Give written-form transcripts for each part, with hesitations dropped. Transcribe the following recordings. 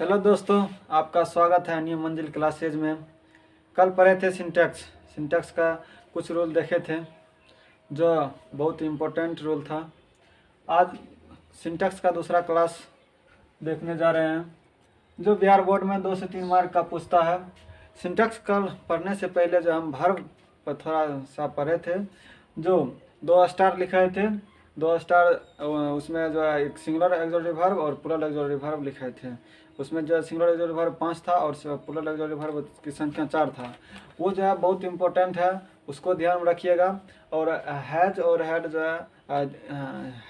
Hello दोस्तों, आपका स्वागत है न्यू मंजिल क्लासेज में। कल पढ़े थे सिंटैक्स का कुछ रूल देखे थे जो बहुत इम्पोर्टेंट रूल था। आज सिंटैक्स का दूसरा क्लास देखने जा रहे हैं जो बिहार बोर्ड में 2 से 3 मार्क का पूछता है। सिंटैक्स कल पढ़ने से पहले जो हम वर्ब पर थोड़ा सा पढ़े थे, जो 2 स्टार लिखे थे, 2 स्टार उसमें जो है एक सिंगुलर एक्सक्लूसिव वर्ब और प्लूरल एक्सक्लूसिव वर्ब लिखे थे। उसमें जो है सिंगुलर एक्सक्लूसिव वर्ब 5 था और प्लूरल एक्सक्लूसिव वर्ब की संख्या 4 था। वो जो है बहुत इंपॉर्टेंट है, उसको ध्यान में रखिएगा। और हैज और हेड जो है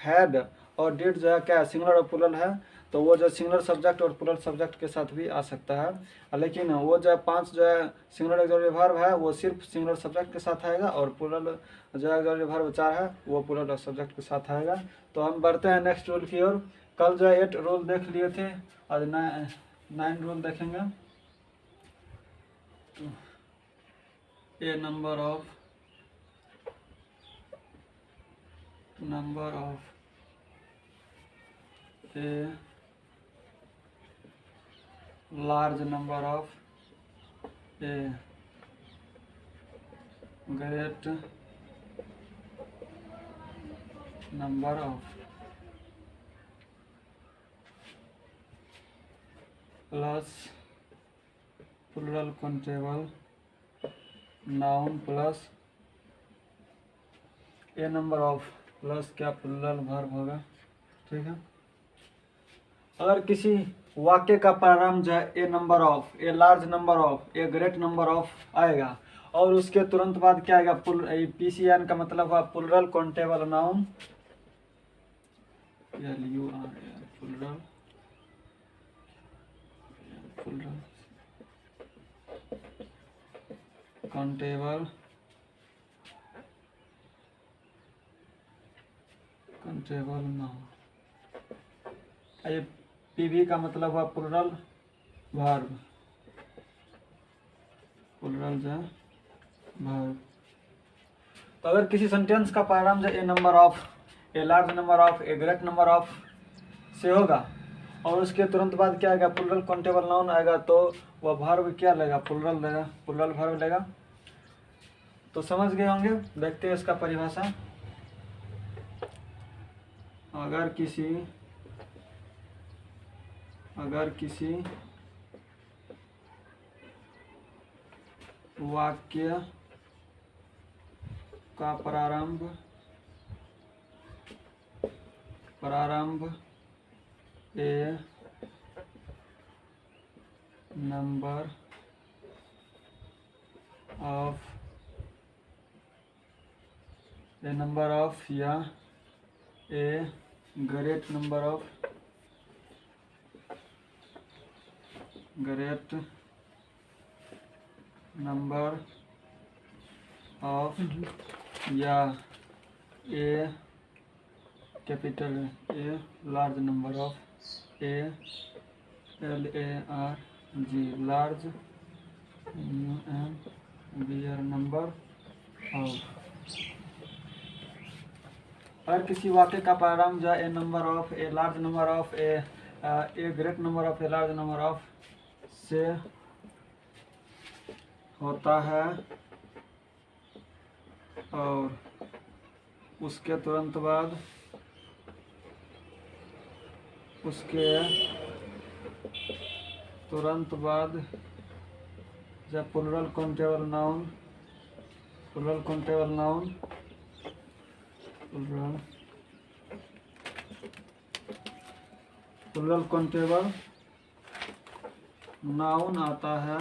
हैड और डिड जो है क्या सिंगुलर और प्लूरल है, तो वो जो सिंगुलर सब्जेक्ट और प्लूरल सब्जेक्ट के साथ भी आ सकता है। लेकिन वो जो है 5 जो है सिंगुलर एक्सक्लूसिव वर्ब है वो सिर्फ सिंगुलर सब्जेक्ट के साथ आएगा, और प्लूरल जो एक्सक्लूसिव वर्ब 4 है वो प्लूरल सब्जेक्ट के साथ आएगा। तो हम बढ़ते हैं नेक्स्ट रूल की ओर। कल जो है 8 रूल देख लिए थे, आज 9 रूल देखेंगे। A number of a large number of a great number of plus plural countable noun plus a number of plus क्या प्लूरल वर्ब होगा, ठीक है। अगर किसी वाक्य का प्रारंभ जो है a number of, a large number of, a great number of आएगा और उसके तुरंत बाद क्या आएगा, PCN का मतलब हुआ plural countable noun, plural countable noun. ये PV का मतलब हुआ प्लूरल वर्ब, प्लूरल जो वर्ब। तो अगर किसी सेंटेंस का प्रारंभ a number of, a large number of, a great number of से होगा और उसके तुरंत बाद क्या आएगा, प्लूरल काउंटेबल नाउन आएगा, तो वह वर्ब क्या लेगा, प्लूरल लेगा, प्लूरल वर्ब लेगा। तो समझ गए होंगे। देखते हैं इसका परिभाषा। अगर किसी वाक्य का प्रारंभ ए नंबर ऑफ या ए ग्रेट नंबर ऑफ या a capital a large number of, LARG large number of. अगर किसी वाक्य का प्रारंभ जो a number of, a large number of, a great number of, a large number of से होता है और उसके तुरंत बाद जब प्लूरल काउंटेबल नाउन आता है,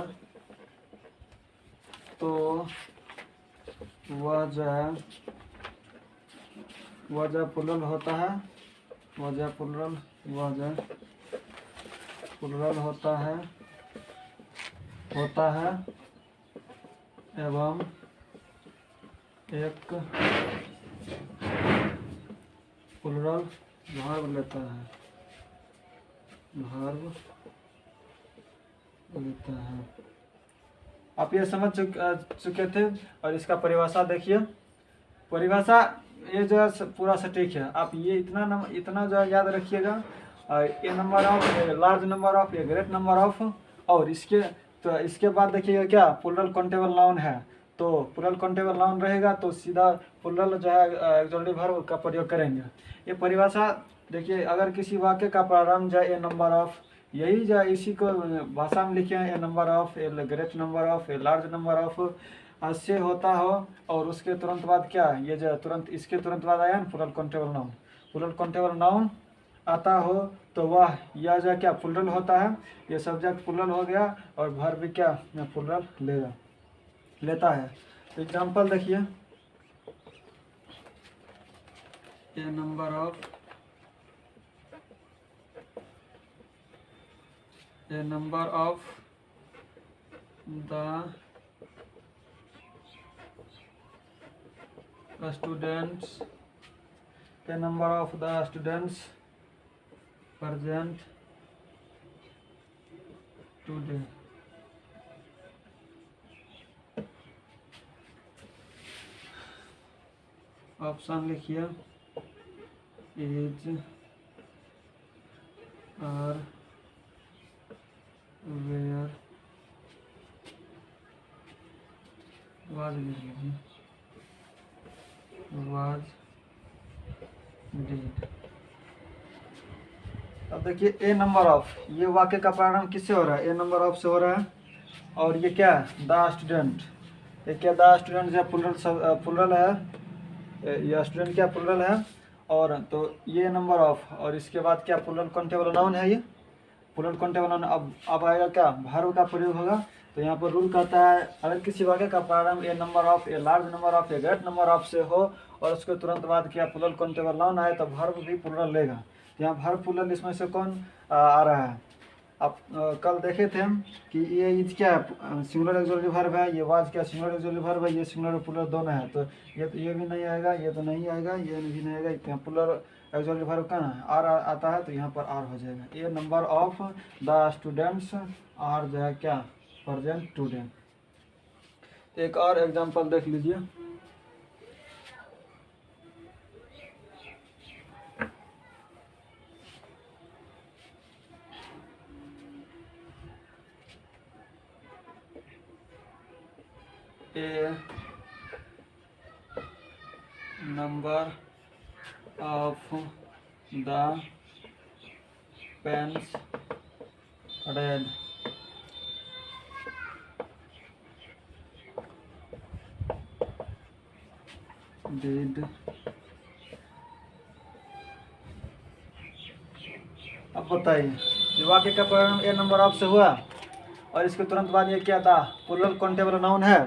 तो वह जो प्लूरल होता है, प्लूरल होता है एवं एक प्लूरल वर्ब लेता है। आप ये समझ चुके थे। और इसका परिभाषा देखिए। परिभाषा ये जो है पूरा सटीक है। आप ये इतना जो है याद रखिएगा। A number of, a large number of, a great number of. और इसके बाद देखिएगा क्या प्लूरल काउंटेबल नाउन है, तो प्लूरल काउंटेबल नाउन रहेगा तो सीधा प्लूरल जो है ऑक्सिलरी वर्ब का प्रयोग करेंगे। ये परिभाषा देखिए, अगर किसी वाक्य का प्रारंभ जो ए नंबर ऑफ, यही जो इसी को भाषा में लिखे हैं a number of, a great number of, a large number of से होता हो और उसके तुरंत बाद क्या ये जो तुरंत इसके तुरंत बाद आया ना plural countable noun, plural countable noun आता हो तो वह यह जो क्या प्लूरल होता है, ये सब्जेक्ट प्लूरल हो गया और वर्ब भी क्या प्लूरल लेता है। तो एग्जाम्पल देखिए, a number of, a number of the students, a number of the students present today। Option लिखिए इज आर वेयर वाज लिख लीजिए, वाज डिड। अब देखिए ए नंबर ऑफ, ये वाक्य का प्रारंभ किससे हो रहा है, ए नंबर ऑफ से हो रहा है। और ये क्या द स्टूडेंट, ये क्या द स्टूडेंट जो प्लूरल है, ये स्टूडेंट क्या प्लूरल है। और तो ये नंबर ऑफ और इसके बाद क्या प्लूरल काउंटेबल नाउन है, ये प्लूरल काउंटेबल नाउन। अब आएगा क्या वर्ब का प्रयोग होगा। तो यहाँ पर रूल कहता है अगर किसी वाक्य का प्रारंभ a number of, a large number of, a great number of से हो और उसके तुरंत बाद क्या प्लूरल काउंटेबल नाउन आए तो वर्ब भी प्लूरल लेगा। तो यहाँ वर्ब प्लूरल इसमें से कौन आ रहा है। अब कल देखे थे हम कि ये इज क्या है सिंगुलर ऑक्सिलरी वर्ब है, ये वाज क्या सिंगुलर ऑक्सिलरी वर्ब है, ये सिंगुलर प्लूरल दोनों है। तो ये भी नहीं आएगा, ये तो नहीं आएगा, ये भी नहीं आएगा। प्लूरल ऑक्सिलरी वर्ब कहाँ है आर आता है, तो यहाँ पर आर हो जाएगा। A number of the students are जो है क्या प्रेजेंट टुडे। एक और एग्जांपल देख लीजिए, a number of the pens red did. अब बताइए ये वाक्य का प्रारंभ ए नंबर ऑफ से हुआ और इसके तुरंत बाद ये क्या था प्लूरल काउंटेबल नाउन है।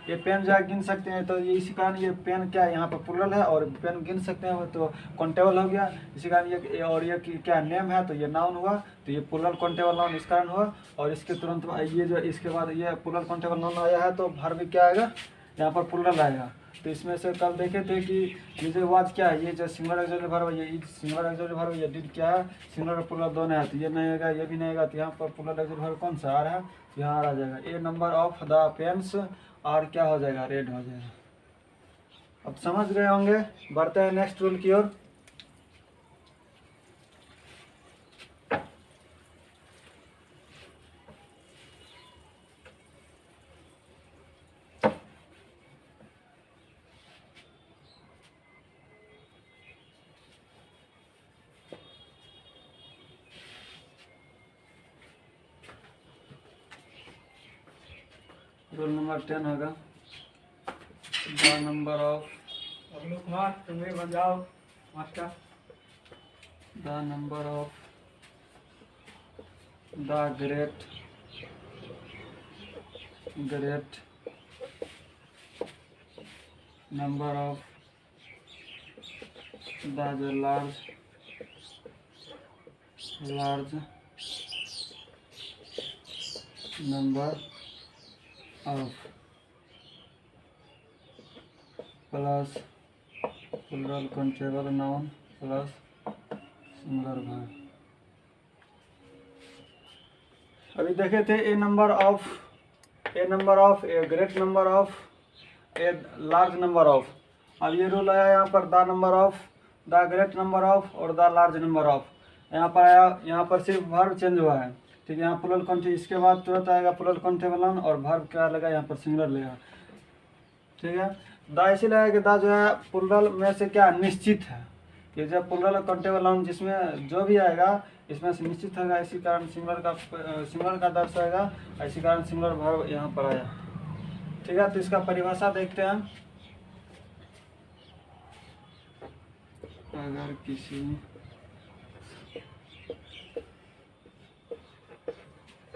ये पेन जो है गिन सकते हैं, तो ये इसी कारण ये पेन क्या है यहाँ पर प्लूरल है और पेन गिन सकते हैं तो काउंटेबल हो गया। इसी कारण ये और ये क्या नेम है तो ये नाउन हुआ, तो ये प्लूरल काउंटेबल नाउन इस कारण हुआ। और इसके तुरंत ये जो इसके बाद ये प्लूरल काउंटेबल नाउन आया है तो वर्ब क्या आएगा यहाँ पर प्लूरल आएगा। तो इसमें से कल देखे थे कि ये जो वाज क्या है, ये जो सिंगुलर ऑक्सिलरी वर्ब है, ये सिंगुलर ऑक्सिलरी वर्ब है, ये डिड क्या है सिंगुलर और प्लूरल दोनों है। तो ये नहीं आएगा, ये भी नहीं आएगा, तो यहाँ पर प्लूरल ऑक्सिलरी वर्ब कौन सा आ रहा है, यहाँ आ जाएगा a number of the pens और क्या हो जाएगा रेड हो जाएगा। अब समझ गए होंगे, बढ़ते हैं नेक्स्ट रूल की ओर। रूल नंबर 10 होगा द नंबर ऑफ, कुमार तुम भी बन जाओ master. The number of the great number of the large number of plus plural countable noun plus singular verb. अभी देखे थे a number of, a great number of, a large number of. अब ये rule आया यहाँ पर the number of the great number of और the large number of. यहाँ पर आया, यहाँ पर सिर्फ वर्ब चेंज हुआ है। ठीक है, यहाँ प्लूरल काउंटेबल, इसके बाद तुरंत आएगा प्लूरल काउंटेबल नाउन और वर्ब क्या लगा यहाँ पर सिंगुलर लेगा। ठीक है, द इसी लगा कि द जो है प्लूरल में से क्या निश्चित है, कि जब प्लूरल काउंटेबल नाउन जिसमें जो भी आएगा इसमें से निश्चित होगा, इसी कारण सिंगुलर का दर्श आएगा, इसी कारण सिंगुलर वर्ब यहाँ पर आया। ठीक है, तो इसका परिभाषा देखते हैं। अगर किसी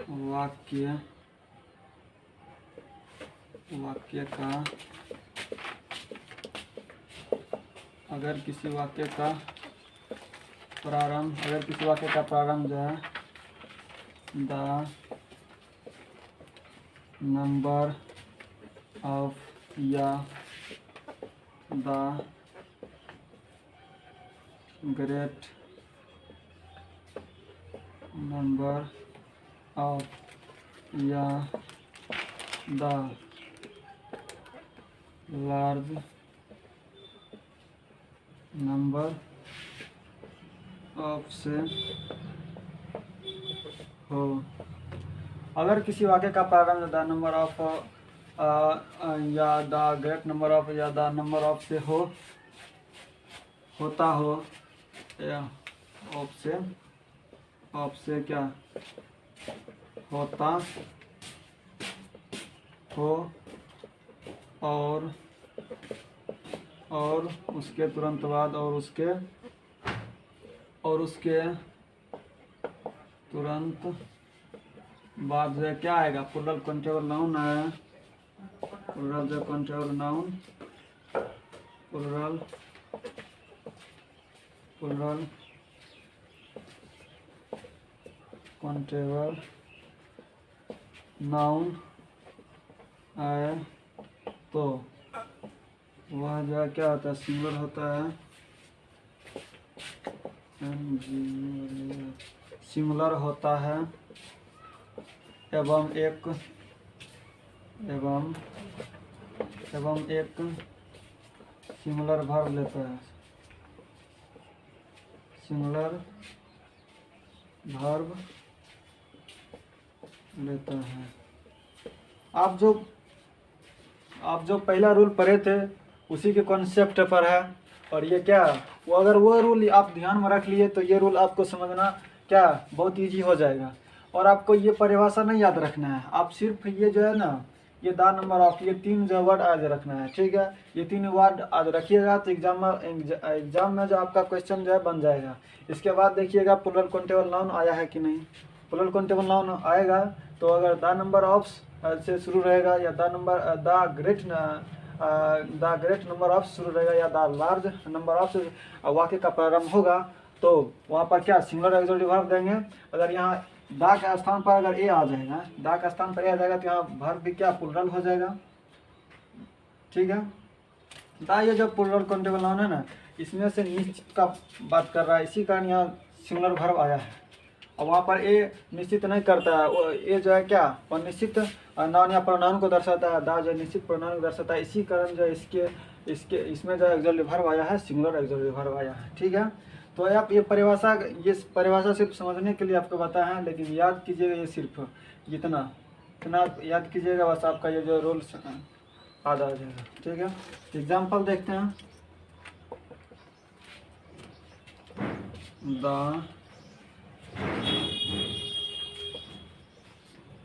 वाक्य का अगर किसी वाक्य का प्रारंभ जो है द नंबर ऑफ या द ग्रेट नंबर ऑफ या द लार्ज नंबर ऑफ से हो। अगर किसी वाक्य का प्रारंभ द नंबर ऑफ या द ग्रेट नंबर ऑफ या द नंबर ऑफ से होता हो, या ऑफ से क्या होता हो, और उसके तुरंत बाद और उसके तुरंत बाद जो क्या आएगा, प्लूरल काउंटेबल नाउन आया, प्लूरल काउंटेबल नाउन आए तो वह जो क्या होता है, सिंगुलर होता है, सिंगुलर होता है एवं एक सिंगुलर वर्ब लेता है, सिंगुलर वर्ब लेता है। आप जो पहला रूल पढ़े थे उसी के कॉन्सेप्ट पर है, और ये क्या वो अगर वो रूल आप ध्यान में रख लिए तो ये रूल आपको समझना क्या बहुत इजी हो जाएगा। और आपको ये परिभाषा नहीं याद रखना है, आप सिर्फ ये जो है ना, ये द नंबर ऑफ, ये 3 जो वर्ड आज रखना है। ठीक है, ये 3 वर्ड आज रखिएगा तो एग्जाम में जो आपका क्वेश्चन जो है बन जाएगा। इसके बाद देखिएगा प्लूरल काउंटेबल नाउन आया है कि नहीं। प्लूरल काउंटेबल नाउन आएगा तो अगर द नंबर ऑफ से शुरू रहेगा, या द ग्रेट नंबर ऑफ शुरू रहेगा, या द लार्ज नंबर ऑफ से वाक्य का प्रारंभ होगा, तो वहाँ पर क्या सिंगुलर एक्सक्लूसिव वर्ब देंगे। अगर यहाँ द के स्थान पर अगर ए आ जाएगा, द का स्थान पर ए आ जाएगा तो यहाँ वर्ब भी क्या प्लूरल हो जाएगा। ठीक है, द ये जो प्लूरल काउंटेबल नाउन है ना, इसमें से निश्चित का बात कर रहा है, इसी कारण यहाँ सिंगुलर वर्ब आया है। और वहाँ पर ए निश्चित नहीं करता है, वो ए जो है क्या और निश्चित नाउन या प्रोनाउन को दर्शाता है, दा जो निश्चित प्रोनाउन को दर्शाता है, इसी कारण जो इसमें जो एक्सक्लूसिव वर्ब आया है, सिंगुलर एक्सक्लूसिव वर्ब आया है। ठीक है, तो आप ये परिभाषा सिर्फ समझने के लिए आपको बताया है, लेकिन याद कीजिएगा ये सिर्फ इतना याद कीजिएगा, बस आपका ये जो रूल्स आधा हो जाएगा। ठीक है, एग्जाम्पल देखते हैं।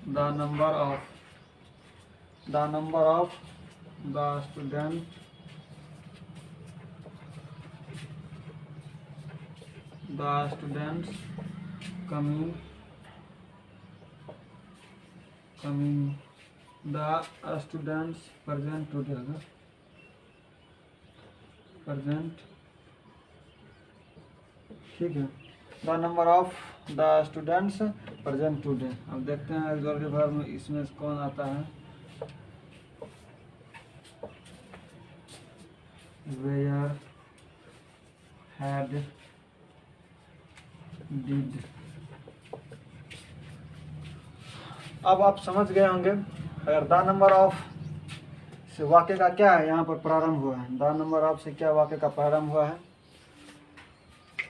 the number of the students coming the students present today, ठीक है, the number of the students present today. अब देखते हैं एक्सक्लूसिव वर्ब में इसमें कौन आता है, वेयर, हैड, डिड। अब आप समझ गए होंगे, अगर द नंबर ऑफ से वाक्य का क्या है यहाँ पर प्रारंभ हुआ है, द नंबर ऑफ से क्या वाक्य का प्रारंभ हुआ है,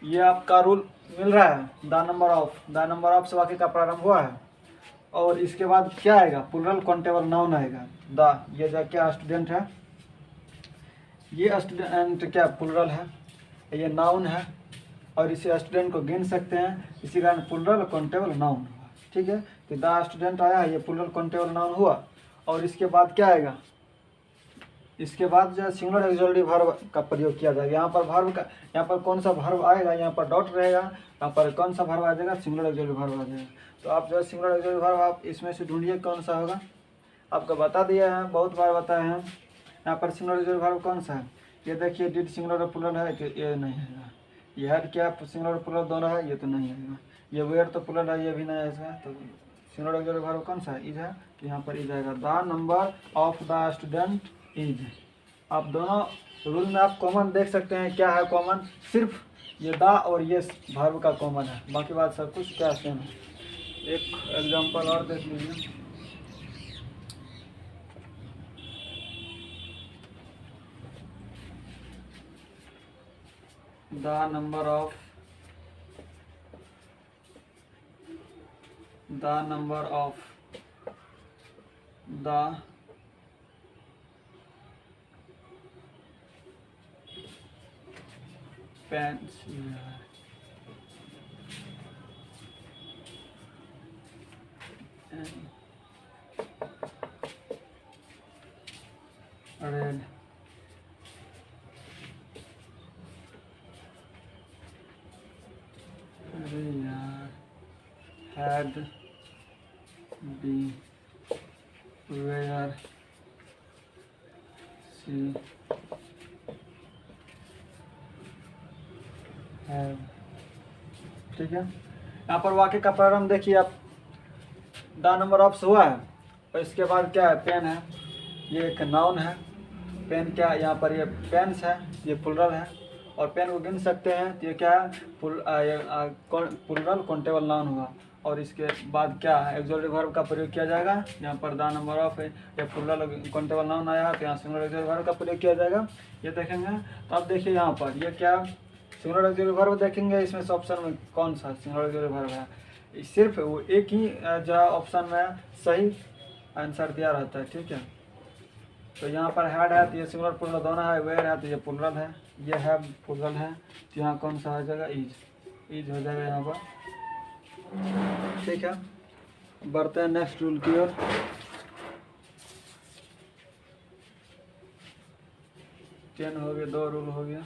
ये आपका रूल मिल रहा है, द नंबर ऑफ से वाक्य का प्रारंभ हुआ है। और इसके बाद क्या आएगा, प्लूरल काउंटेबल नाउन आएगा। द, ये जो क्या स्टूडेंट है, ये स्टूडेंट क्या प्लूरल है, ये नाउन है और इसे स्टूडेंट को गिन सकते हैं, इसी कारण प्लूरल काउंटेबल नाउन हुआ। ठीक है, तो द स्टूडेंट आया, ये प्लूरल काउंटेबल नाउन हुआ। और इसके बाद क्या आएगा, इसके बाद जो सिंगुलर ऑक्सिलरी वर्ब का प्रयोग किया जाएगा। यहाँ पर वर्ब का, यहाँ पर कौन सा वर्ब आएगा, यहाँ पर डॉट रहेगा, यहाँ पर कौन सा वर्ब आ जाएगा, सिंगुलर ऑक्सिलरी वर्ब आ जाएगा। तो आप जो है सिंगुलर ऑक्सिलरी वर्ब आप इसमें से ढूंढिए कौन सा होगा। आपको बता दिया है, बहुत बार बताए हैं। यहाँ पर सिंगुलर ऑक्सिलरी वर्ब कौन सा है, ये देखिए, डिड सिंगुलर और प्लूरल है, तो ये नहीं है। ये हैड क्या सिंगुलर और प्लूरल दोनों है, ये तो नहीं है। ये वेयर तो प्लूरल है, ये भी नहीं है इसका। तो सिंगुलर ऑक्सिलरी वर्ब कौन सा है, इज है, तो यहाँ पर इज आएगा। The number of the student is. आप दोनों रूल में आप कॉमन देख सकते हैं, क्या है कॉमन, सिर्फ ये दा और ये वर्ब का कॉमन है, बाकी बात सब कुछ क्या सेम है। एक एग्जांपल और देख लीजिए। The number of the pens red had been where she have। ठीक है, यहाँ पर वाक्य का प्रारंभ देखिए आप, द नंबर ऑफ हुआ है और इसके बाद क्या है, पेन है, ये एक नाउन है। पेन क्या, यहाँ पर ये पेन्स है, ये प्लूरल है और पेन को गिन सकते हैं, तो ये क्या है, प्लूरल काउंटेबल नाउन हुआ। और इसके बाद क्या है, ऑक्सिलरी वर्ब का प्रयोग किया जाएगा। यहाँ पर द नंबर ऑफ है, ये प्लूरल काउंटेबल नाउन आया, तो यहाँ सिंगुलर ऑक्सिलरी वर्ब का प्रयोग किया जाएगा, ये देखेंगे। तो अब देखिए यहाँ पर ये क्या, सिंगुलर ऑक्सिलरी वर्ब देखेंगे, इसमें से ऑप्शन में कौन सा सिंगुलर ऑक्सिलरी वर्ब है, सिर्फ वो एक ही जो ऑप्शन में सही आंसर दिया रहता है। ठीक है, तो यहाँ पर हैड है, तो ये सिंगुलर प्लूरल दोनों है, वेयर है, तो ये प्लूरल है, ये है प्लूरल है, तो यहाँ कौन सा हो जाएगा, इज हो जाएगा यहाँ पर। ठीक है, बढ़ते हैं नेक्स्ट रूल की ओर। टेन हो गया, 2 रूल हो गया।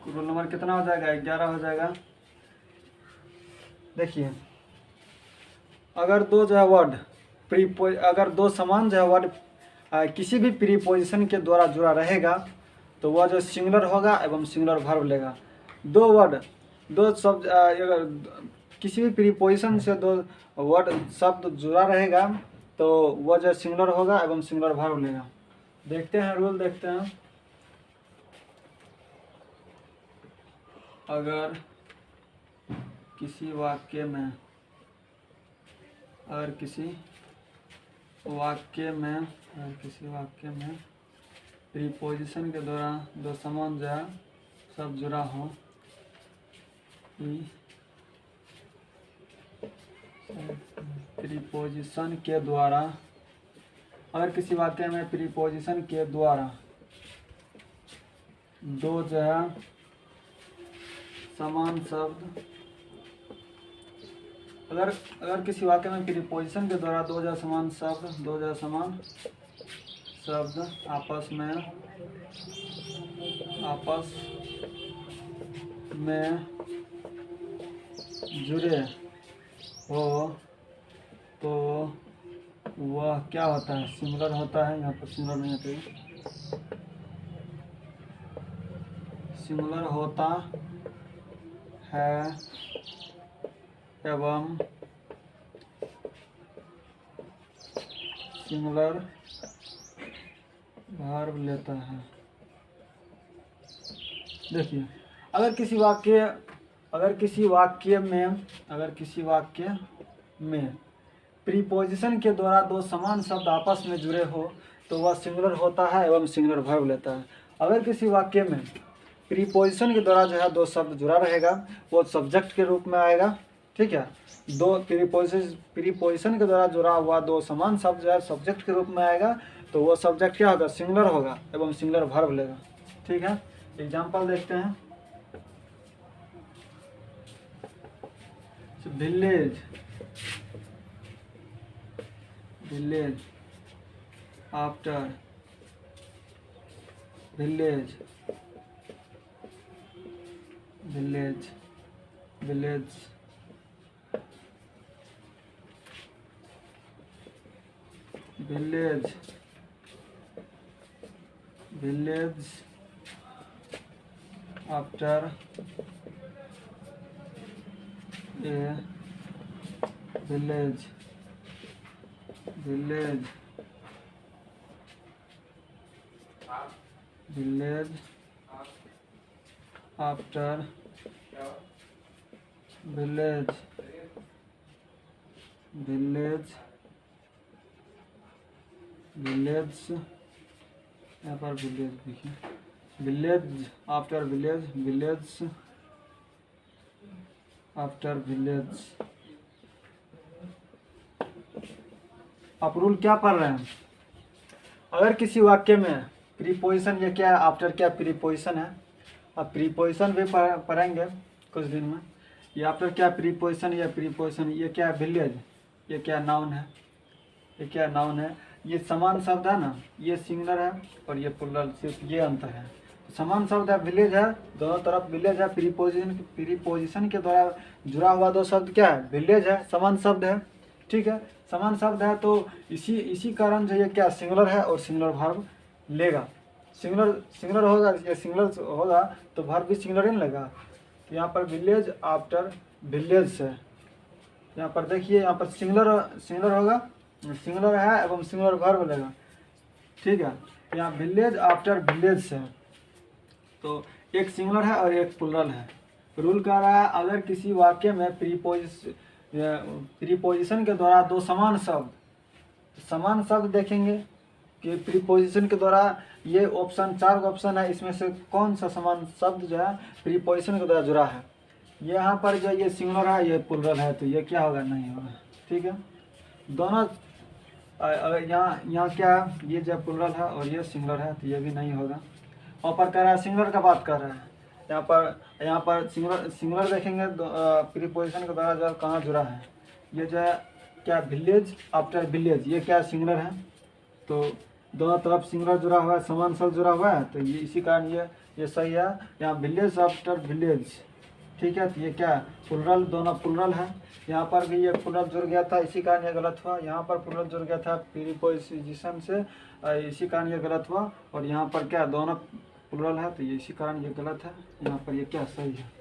रूल नंबर कितना हो जाएगा, 11 हो जाएगा। देखिए, अगर दो जो है वर्ड अगर दो समान जो है वर्ड किसी भी प्रीपोजिशन के द्वारा जुड़ा रहेगा तो वह जो सिंगुलर होगा एवं सिंगुलर वर्ब लेगा। दो वर्ड, दो शब्द अगर किसी भी प्रीपोजिशन से दो वर्ड शब्द जुड़ा रहेगा तो वह जो सिंगुलर होगा एवं सिंगुलर वर्ब लेगा। देखते हैं रूल, देखते हैं। अगर किसी वाक्य में प्रीपोजिशन के द्वारा दो समान जो है सब जुड़ा हो, प्रीपोजिशन के द्वारा, अगर किसी वाक्य में प्रीपोजिशन के द्वारा दो जो है समान शब्द, अगर किसी वाक्य में प्रीपोजिशन के द्वारा दो समान शब्द आपस में जुड़े हो तो वह क्या होता है, सिंगुलर होता है। यहाँ पर सिंगुलर नहीं होता है, सिंगुलर होता है एवं सिंगुलर वर्ब लेता है। देखिए, अगर अगर किसी वाक्य में प्रीपोजिशन के द्वारा दो समान शब्द आपस में जुड़े हो तो वह सिंगुलर होता है एवं सिंगुलर वर्ब लेता है। अगर किसी वाक्य में प्रीपोजिशन के द्वारा जो है दो शब्द जुड़ा रहेगा वो सब्जेक्ट के रूप में आएगा, ठीक है। दो प्रीपोजिशन के द्वारा जुड़ा हुआ दो समान शब्द जो है सब्जेक्ट के रूप में आएगा तो वो सब्जेक्ट क्या होगा, सिंगुलर होगा एवं सिंगुलर वर्ब लेगा, ठीक है। एग्जाम्पल देखते हैं। Village, village, after, village, village, village, village, village, after a village, village, village, after village, village, village, यहाँ पर विलेज देखिए, village after village, village after village. आप रूल क्या पढ़ रहे हैं? अगर किसी वाक्य में प्रीपोजिशन, ये क्या है, आफ्टर क्या प्रीपोजिशन है, अब प्रीपोजिशन भी पढ़ेंगे कुछ दिन में। ये आफ्टर क्या प्रीपोजिशन, ये प्रीपोजिशन, ये क्या है विलेज, ये क्या नाउन है, ये क्या नाउन है। ये समान शब्द है ना, ये सिंगुलर है और ये प्लुरल, सिर्फ ये अंतर है। समान शब्द है, विलेज है, दोनों तरफ विलेज है। प्रीपोजिशन के द्वारा जुड़ा हुआ दो शब्द क्या है, विलेज है, समान शब्द है, ठीक है। समान शब्द है तो इसी कारण जो ये क्या सिंगुलर है और सिंगुलर वर्ब लेगा। सिंगुलर होगा, ये सिंगुलर होगा तो वर्ब भी सिंगुलर ही लेगा। यहाँ पर विलेज आफ्टर विलेज से, यहाँ पर देखिए, यहाँ पर सिंगुलर होगा, सिंगुलर है एवं सिंगुलर वर्ब लेगा, ठीक है। यहाँ विलेज आफ्टर विलेज से, तो एक सिंगुलर है और एक प्लुरल है। रूल कह रहा है अगर किसी वाक्य में प्रीपोजिशन के द्वारा दो समान शब्द देखेंगे कि प्रीपोजिशन के द्वारा, ये ऑप्शन 4 ऑप्शन है, इसमें से कौन सा समान शब्द जो है प्रीपोजिशन के द्वारा जुड़ा है। यहाँ पर जो ये सिंगुलर है, ये प्लुरल है, तो ये क्या होगा, नहीं होगा, ठीक है। दोनों यहाँ क्या है, ये जो प्लुरल है और ये सिंगुलर है तो ये भी नहीं होगा। वहाँ पर कह रहा है सिंगुलर का बात कर रहा है, यहाँ पर सिंगुलर देखेंगे प्रीपोजिशन के द्वारा जो कहाँ जुड़ा है, ये जो है क्या विलेज आफ्टर विलेज, ये क्या सिंगुलर है, तो दोनों तरफ सिंगुलर जुड़ा हुआ है, समान शब्द जुड़ा हुआ है, तो ये इसी कारण ये सही है। यहाँ विलेज आफ्टर विलेज, ठीक है, तो ये क्या है प्लुरल, दोनों प्लुरल है। यहाँ पर भी ये प्लुरल जुड़ गया था, इसी कारण ये गलत हुआ। यहाँ पर प्लुरल जुड़ गया था प्रीपोजिशन से, इसी कारण ये गलत हुआ। और यहाँ पर क्या दोनों प्लुरल है तो ये इसी कारण ये गलत है। यहाँ पर ये क्या सही है।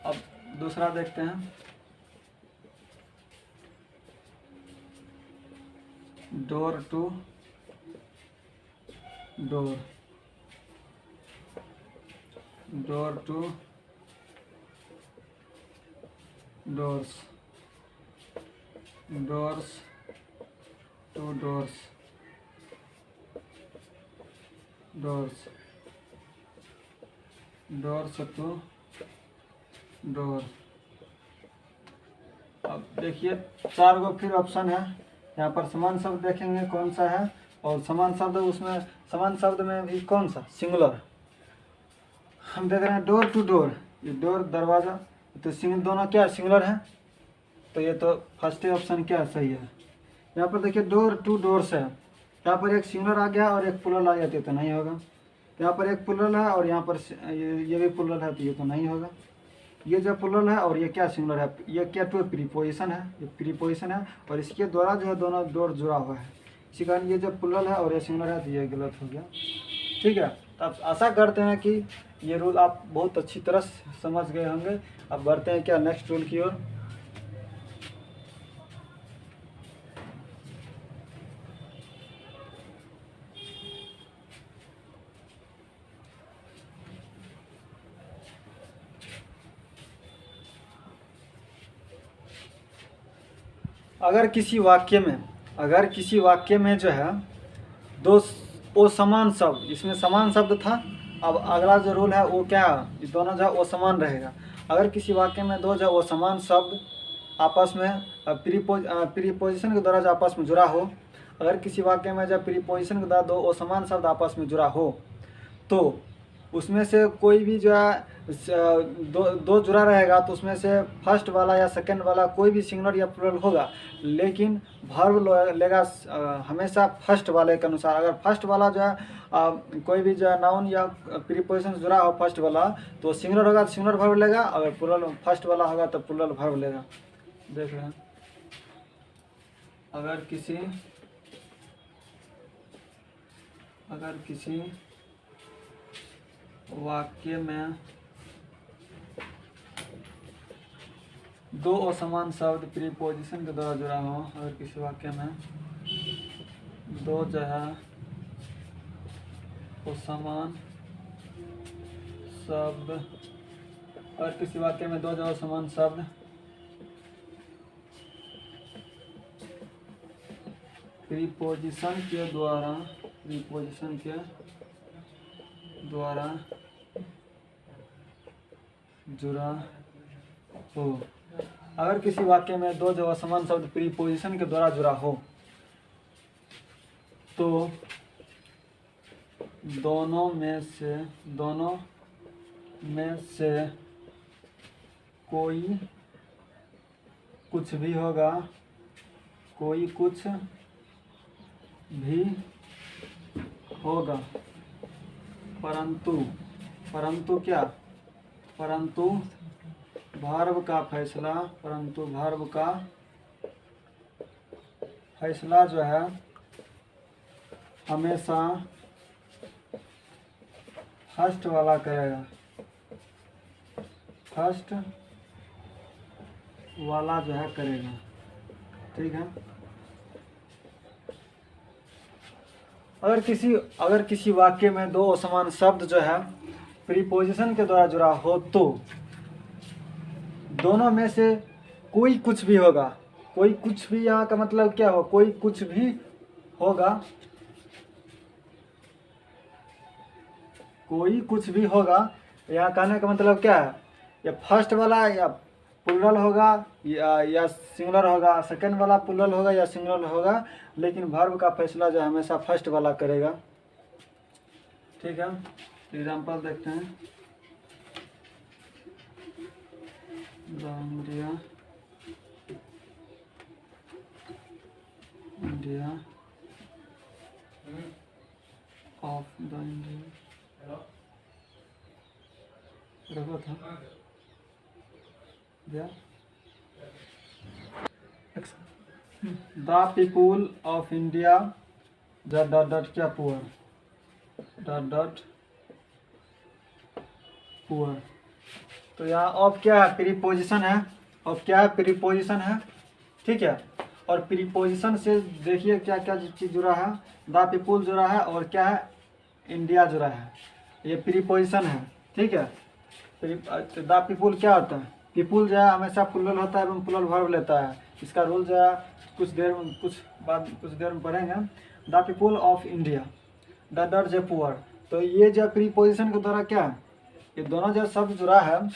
अब दूसरा देखते हैं, door to door, door to doors, doors to doors, doors, doors to door. अब देखिए 4 गो फिर ऑप्शन है, यहाँ पर समान शब्द देखेंगे कौन सा है, और समान शब्द उसमें, समान शब्द में भी कौन सा सिंगुलर। हम देख रहे हैं डोर टू डोर, ये डोर दरवाज़ा, तो दोनों क्या सिंगुलर है, तो ये तो फर्स्ट ऑप्शन क्या सही है। यहाँ पर देखिए डोर टू डोर्स है, यहाँ पर एक सिंगुलर आ गया और एक प्लुरल आ गया तो नहीं होगा। यहाँ पर एक प्लुरल है और यहाँ पर ये भी प्लुरल है तो ये तो नहीं होगा। ये जो प्लुरल है और ये क्या सिंगुलर है, ये क्या तो प्रीपोजिशन है, ये प्रीपोजिशन है और इसके द्वारा जो है दोनों डोर जुड़ा हुआ है, इसी कारण ये जो प्लुरल है और ये सिंगुलर है तो ये गलत हो गया, ठीक है। तो आप आशा करते हैं कि ये रूल आप बहुत अच्छी तरह समझ गए होंगे। अब बढ़ते हैं क्या नेक्स्ट रूल की ओर। अगर किसी वाक्य में जो है दो वो समान शब्द, इसमें समान शब्द था, अब अगला जो रूल है वो क्या है, ये दोनों जो है वो समान रहेगा। अगर किसी वाक्य में दो जो है वो समान शब्द आपस में प्रीपोजिशन के द्वारा जो आपस में जुड़ा हो, अगर किसी वाक्य में जब प्रीपोजिशन के द्वारा दो वो समान शब्द आपस में जुड़ा हो तो उसमें से कोई भी जो है दो जुड़ा रहेगा तो उसमें से फर्स्ट वाला या सेकंड वाला कोई भी सिंगुलर या प्लूरल होगा, लेकिन वर्ब लेगा हमेशा फर्स्ट वाले के अनुसार। अगर फर्स्ट वाला जो है कोई भी जो है नाउन या प्रीपोजिशन से जुड़ा हो फर्स्ट वाला तो सिंगुलर होगा तो सिंगुलर वर्ब लेगा, अगर प्लूरल फर्स्ट वाला होगा तो प्लूरल वर्ब लेगा। देख रहे हैं, अगर किसी वाक्य में दो असमान शब्द प्रीपोजिशन के द्वारा जुड़ा हो, अगर किसी वाक्य में दो जो है असमान शब्द, अगर किसी वाक्य में दो जो असमान शब्द प्रीपोजिशन के द्वारा जुड़ा हो, अगर किसी वाक्य में दो जो असमान शब्द प्रीपोजिशन के द्वारा जुड़ा हो तो दोनों में से कोई कुछ भी होगा, परंतु क्या, परंतु वर्ब का फैसला जो है हमेशा फर्स्ट वाला करेगा, फर्स्ट वाला जो है करेगा। ठीक है, अगर किसी वाक्य में दो असमान शब्द जो है प्रीपोजिशन के द्वारा जुड़ा हो तो दोनों में से कोई कुछ भी होगा, कोई कुछ भी यहाँ का मतलब क्या हो, कोई कुछ भी होगा, यहाँ कहने का मतलब क्या है, या फर्स्ट वाला या प्लूरल होगा या सिंगुलर होगा, सेकंड वाला प्लूरल होगा या सिंगुलर होगा, लेकिन वर्ब का फैसला जो हमेशा फर्स्ट वाला करेगा। ठीक है, एग्जाम्पल देखते हैं। इंडिया ऑफ द इंडिया रखा था the people of India dot क्या पुअर, डॉट पुअर। तो यहाँ ऑफ क्या है, प्रीपोजिशन है, ऑफ क्या है, प्रीपोजिशन है। ठीक है, और प्रीपोजिशन से देखिए क्या क्या चीज़ जुड़ा है, द पीपुल जुड़ा है और क्या है, इंडिया जुड़ा है, ये प्रीपोजिशन है। ठीक है, द पीपुल क्या होता है, पीपुल जो है हमेशा प्लूरल होता है एवं प्लूरल वर्ब लेता है। इसका रूल जो है कुछ देर में पढ़ेंगे। The people of India dot J poor, तो ये जो प्रीपोजिशन के द्वारा क्या है, ये दोनों जो शब्द जुड़ा है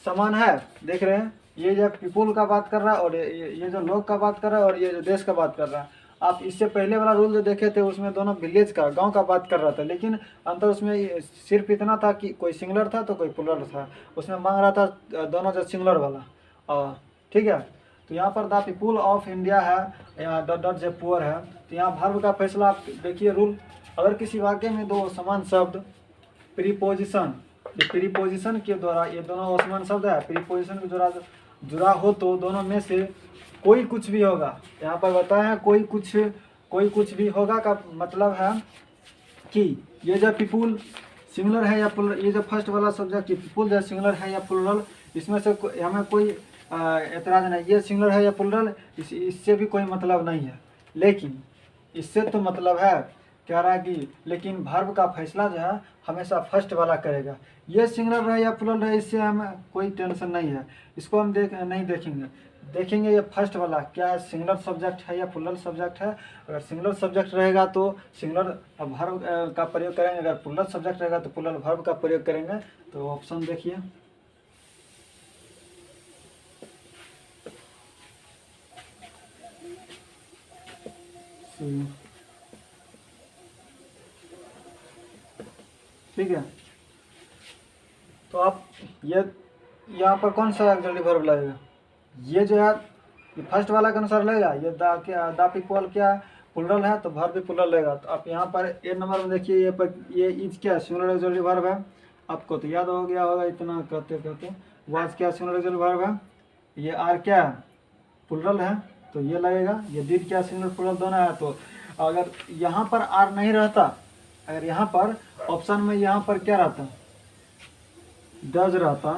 समान है। देख रहे हैं, ये जो पीपुल का बात कर रहा है और ये जो लोग का बात कर रहा है और ये जो देश का बात कर रहा है। आप इससे पहले वाला रूल जो देखे थे उसमें दोनों विलेज का, गांव का बात कर रहा था, लेकिन अंतर उसमें सिर्फ इतना था कि कोई सिंगुलर था तो कोई प्लूरल था, उसमें मांग रहा था दोनों जो सिंगुलर वाला। ठीक है, तो यहाँ पर द पीपुल ऑफ इंडिया है, यहाँ डॉट जे पुअर है, तो यहाँ वर्ब का फैसला आप देखिए रूल। अगर किसी वाक्य में दो समान शब्द प्रीपोजिशन के द्वारा, ये दोनों समान शब्द है, प्रीपोजिशन के द्वारा जुड़ा हो तो दोनों में से कोई कुछ भी होगा। यहाँ पर बताया है कोई कुछ भी होगा का मतलब है कि ये जो पीपुल सिंगुलर है या प्लूरल, ये जो फर्स्ट वाला सब्जेक्ट पीपुल जो सिंगुलर है या प्लूरल, इसमें से हमें कोई एतराज नहीं, ये सिंगुलर है या प्लूरल इससे भी कोई मतलब नहीं है, लेकिन इससे तो मतलब है कह रहा है कि लेकिन वर्ब का फैसला जो है हमेशा फर्स्ट वाला करेगा। ये सिंगुलर रहे या प्लूरल रहे इससे हमें कोई टेंशन नहीं है, इसको हम नहीं देखेंगे। देखेंगे ये फर्स्ट वाला क्या है, सिंगुलर सब्जेक्ट है या प्लूरल सब्जेक्ट है। अगर सिंगुलर सब्जेक्ट रहेगा तो सिंगुलर वर्ब का प्रयोग करेंगे, अगर प्लूरल सब्जेक्ट रहेगा तो प्लूरल वर्ब का प्रयोग करेंगे। तो ऑप्शन देखिए, ठीक है। तो आप ये यहाँ पर कौन सा एक्चुअली वर्ब लगेगा, ये जो है ये फर्स्ट वाला के अनुसार लगेगा। ये दा क्या, दा पीपल क्या प्लूरल है तो वर्ब भी प्लूरल लगेगा। तो आप यहाँ पर ए नंबर में देखिए, ये पर ये इज क्या सिंगुलर एक्चुअली वर्ब है, आपको तो याद हो गया होगा इतना कहते कहते। वाज क्या सिंगुलर एक्चुअली वर्ब है, ये आर क्या प्लूरल है तो ये लगेगा। ये डिड क्या सिंगुलर प्लूरल दोनों है। तो अगर यहाँ पर आर नहीं रहता, अगर यहाँ पर ऑप्शन में यहाँ पर क्या रहता, डज रहता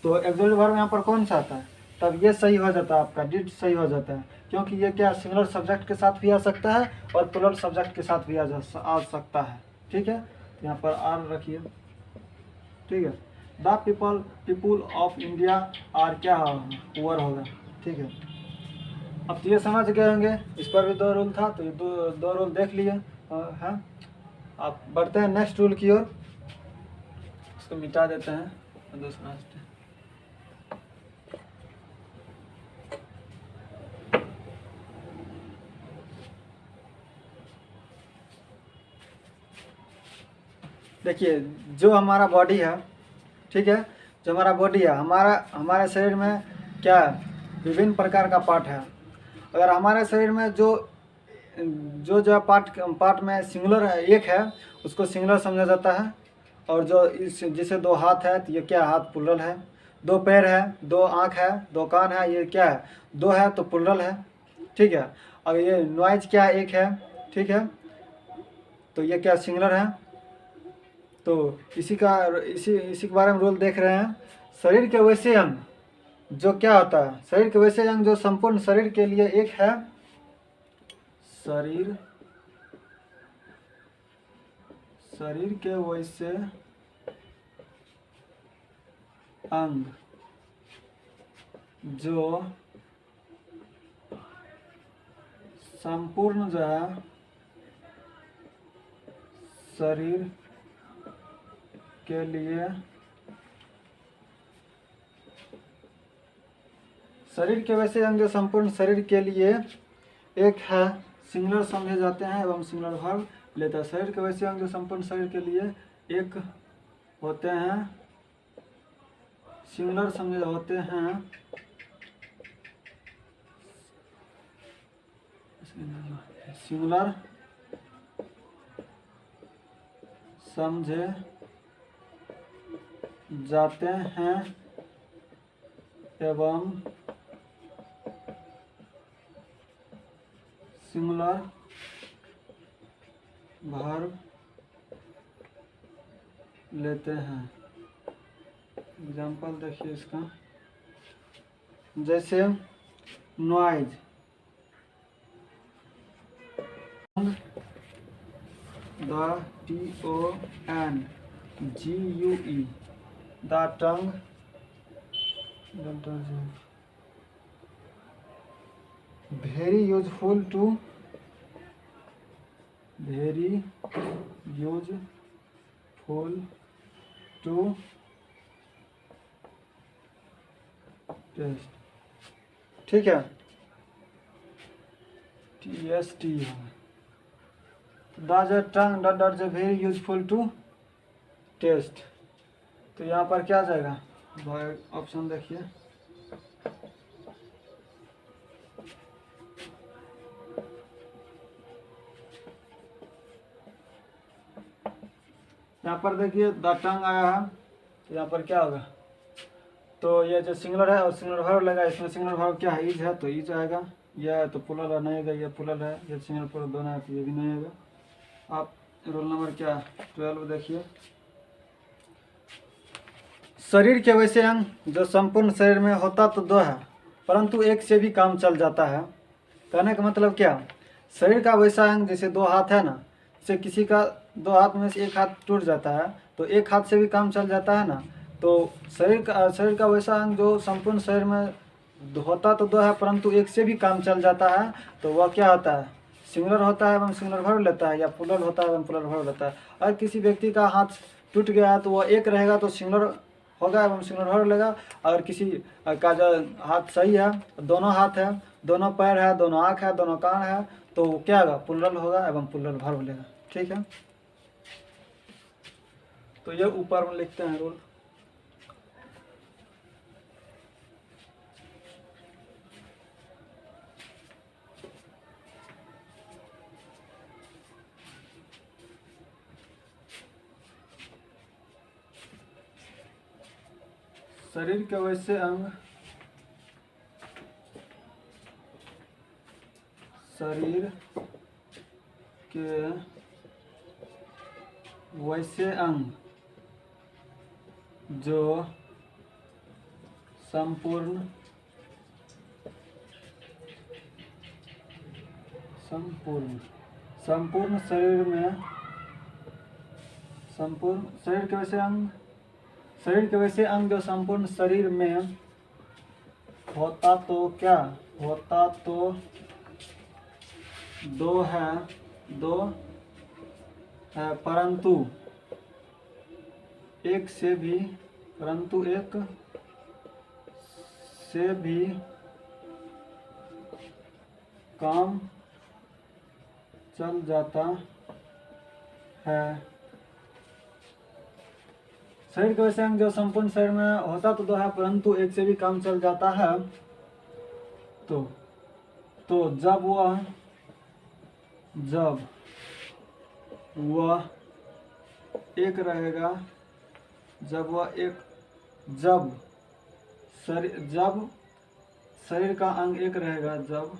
तो एक्चुअली वर्ब यहाँ पर कौन सा आता है, तब ये सही हो जाता है, आपका डिड सही हो जाता है। क्योंकि ये क्या सिंगुलर सब्जेक्ट के साथ भी आ सकता है और प्लूरल सब्जेक्ट के साथ भी आ सकता है। ठीक है, तो यहाँ पर आर रखिए। ठीक है, the people of India are क्या पुअर होगा। ठीक है, अब तो ये समझ गए होंगे, इस पर भी 2 रूल था तो ये दो रूल देख लिए हैं। आप बढ़ते हैं नेक्स्ट रूल की ओर, इसको मिटा देते हैं दूसरा। देखिए, जो हमारा बॉडी है, ठीक है, जो हमारा बॉडी है, हमारे शरीर में क्या विभिन्न प्रकार का पार्ट है। अगर हमारे शरीर में जो पार्ट में सिंगुलर है, एक है, उसको सिंगुलर समझा जाता है। और जो जिसे 2 हाथ है तो ये क्या हाथ प्लूरल है। 2 पैर है, 2 आँख है, 2 कान है, ये क्या है 2 है तो प्लूरल है। ठीक है, अब ये नॉइज क्या एक है, ठीक है, तो ये क्या सिंगुलर है। तो इसी के बारे में रूल देख रहे हैं। शरीर के वैसे अंग जो क्या होता है, शरीर के वैसे अंग जो संपूर्ण शरीर के लिए एक है, शरीर के वैसे अंग जो संपूर्ण जो है शरीर के लिए, शरीर के वैसे अंग जो संपूर्ण शरीर के लिए एक है, सिंगुलर समझे जाते हैं एवं सिंगुलर वर्ब लेता है। शरीर के वैसे अंग जो संपूर्ण शरीर के लिए एक होते हैं, सिंगुलर समझे होते हैं, सिंगुलर समझे जाते हैं एवं सिंगुलर वर्ब लेते हैं। एग्जाम्पल देखिए इसका, जैसे noise, the TONGUE, the tongue, very useful to test. ठीक है, TST है। The tongue that very useful to test. तो यहाँ पर क्या आ जाएगा, ऑप्शन देखिए, यहाँ पर देखिए द टंग आया है तो यहाँ पर क्या होगा, तो ये जो सिंगुलर है और सिंगुलर वर्ब लगा, इसमें सिंगुलर वर्ब क्या है, इज है तो इज आएगा। यह है तो प्लूरल नहीं आएगा, ये प्लूरल है, ये सिंगुलर प्लूरल दोनों है तो ये भी नहीं आएगा। आप रोल नंबर क्या 12 देखिए, शरीर के वैसे अंग जो संपूर्ण शरीर में होता तो 2 है परंतु एक से भी काम चल जाता है। कहने का मतलब क्या, शरीर का वैसा अंग जैसे 2 हाथ है ना, जैसे किसी का 2 हाथ में से एक हाथ टूट जाता है तो एक हाथ से भी काम चल जाता है ना, तो शरीर का वैसा अंग जो संपूर्ण शरीर में होता तो दो है, परंतु एक से भी काम चल जाता है, तो वह क्या होता है? सिंगुलर होता है एवं सिंगुलर वर्ब लेता है, या प्लुरल होता है एवं प्लुरल वर्ब लेता है। अगर किसी व्यक्ति का हाथ टूट गया तो वह एक रहेगा तो सिंगुलर होगा एवं सिंगुलर वर्ब लेगा। अगर किसी का जो हाथ सही है, दोनों हाथ है, दोनों पैर है, दोनों आँख है, दोनों कान है, तो क्या होगा? प्लुरल होगा एवं प्लुरल वर्ब लेगा। ठीक है, तो ये ऊपर में लिखते हैं रूल। शरीर के वैसे अंग शरीर के वैसे अंग जो संपूर्ण शरीर में शरीर के वैसे अंग जो संपूर्ण शरीर में होता तो क्या होता? तो दो है परंतु एक से भी काम चल जाता है। शरीर के वैसे अंग जो संपूर्ण शरीर में होता तो दो है, परंतु एक से भी काम चल जाता है। तो जब वह एक रहेगा, जब शरीर का अंग एक रहेगा, जब